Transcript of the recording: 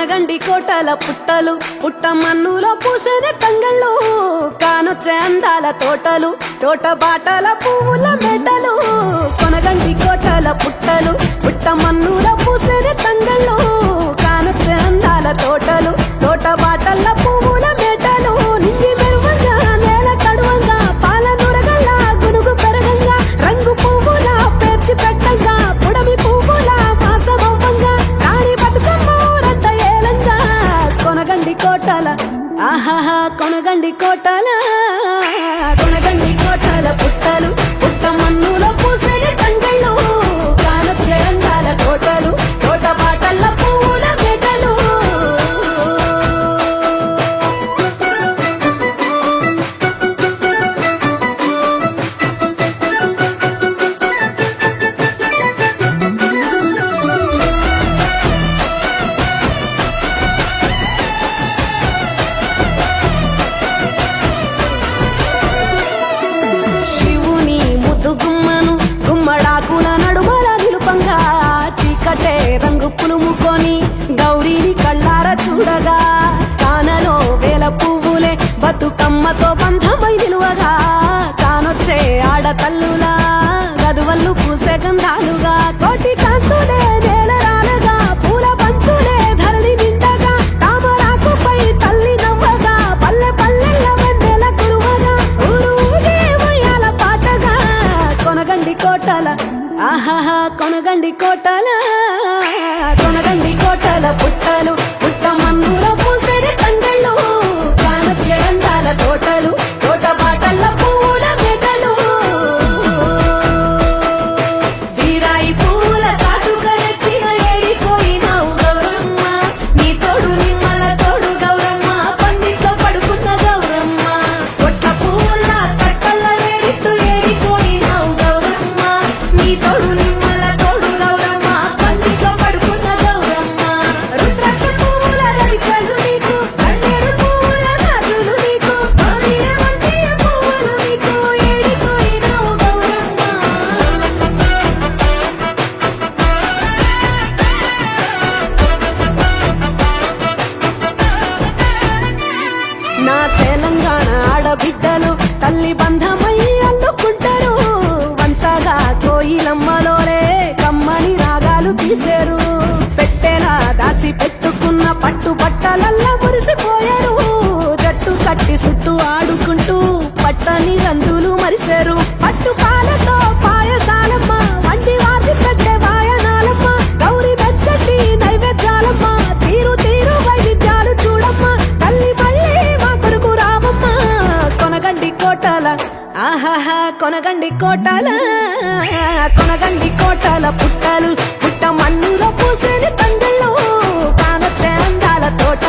కొనగండి కోటల పుట్టలు పుట్ట మన్నులో పూసేనే తంగళ్ళు కానొచ్చే అందాల తోటలు తోట బాటల పువ్వుల మెటలు కొనగండి కోటల పుట్టలు పుట్ట మన్నులో పూసేనే తంగళ్ళు కానొచ్చే అందాల తోటలు తోట బాటల పువ్వుల మెటలు నింగి మెరువంగా నేల తడువంగా పాల నురగల్ల గునుగు పెరగంగా రంగు పువ్వుల పేర్చి పెట్టంగా పుడమి పువ్వుల మాసమవ్వంగా రాణి బతుకమ్మ ఊరంతా ఏలంగా కొనగండి కోటల ఆహాహా కొనగండి కోటల కొనగండి కోటల పుట్టలు పుట్ట మన్నులో పూసేని తంగళ్ళు కానొచ్చే అందాల తోటలు తోట బాటల్ల పువ్వుల మెటలు శివుని ముద్దు గుమ్మను గుమ్మడాకుల నడుమల నిలుపంగా చీకటే రంగు పులుముకొని గౌరీని కళ్ళార చూడగా కానలో వేల పువ్వులే బతుకమ్మతో బంధమై నిలువగా కానొచ్చే ఆడతల్లులా గదువల్లు పూసే గంధాలుగా కోటి కాంతులే నేల రాలగా పూల బంతులే ధరణి నిండగా తామరాకుపై తల్లి నవ్వగా పల్లె పల్లెల్ల వెన్నెల కురువగా ఊరే ఉయ్యాల పాటగా కొనగండి కోటల ఆహాహా కొనగండి కోటల కొనగండి కోటల పుట్టలు పుట్ట మన్నులో పూసేని తంగళ్ళు కానొచ్చే అందాల తోటలు తోట బాటల్ల పువ్వుల మెటలు బీరాయి పూల తాటుక తెచ్చిన ఏడిపోయినావు గౌరమ్మ నీ తోడు నిమ్మల తోడు గౌరమ్మ పందిట్లో పడుకున్న గౌరమ్మ పొట్ట పూల తట్టల్ల వేరిట్టు ఏడిపోయినావు గౌరమ్మ నీ తోడు నిమ్మల తోడు గౌరమ్మ పందిట్లో పడుకున్న గౌరమ్మ రుద్రాక్ష పువ్వుల రవికలు నీకు కన్నేరు పువ్వుల గాజులు నీకు మామిడి వంటియ పువ్వులు నీకు ఏడిపోయినావు గౌరమ్మ నా తెలంగాణ ఆడబిడ్డలు తల్లి బంధమై అల్లుకుంటారు వంతగా కోయిలమ్మలోనే కమ్మని రాగాలు తీశారు పెట్టేలా దాసి పెట్టుకున్న పట్టు బట్టలల్లా మురిసిపోయారు జట్టు కట్టి చుట్టూ ఆడుకుంటూ పట్టని రందులు మరిశారు పట్టు పాలతో పాయసాలమ్మ వండి వాచి పెట్టే వాయనాలమ్మ గౌరి బెచ్చటి నైవేద్యాలమ్మ తీరు తీరు వైవిధ్యాలు చూడమ్మ తల్లి మళ్ళీ మా కొరకు రామమ్మ కొనగండి కోటల ఆహాహా కొనగండి కోటల కొనగండి కోటల పుట్టలు పుట్ట మన్నులో పూసేని తంగళ్ళు కానొచ్చే అందాల తోట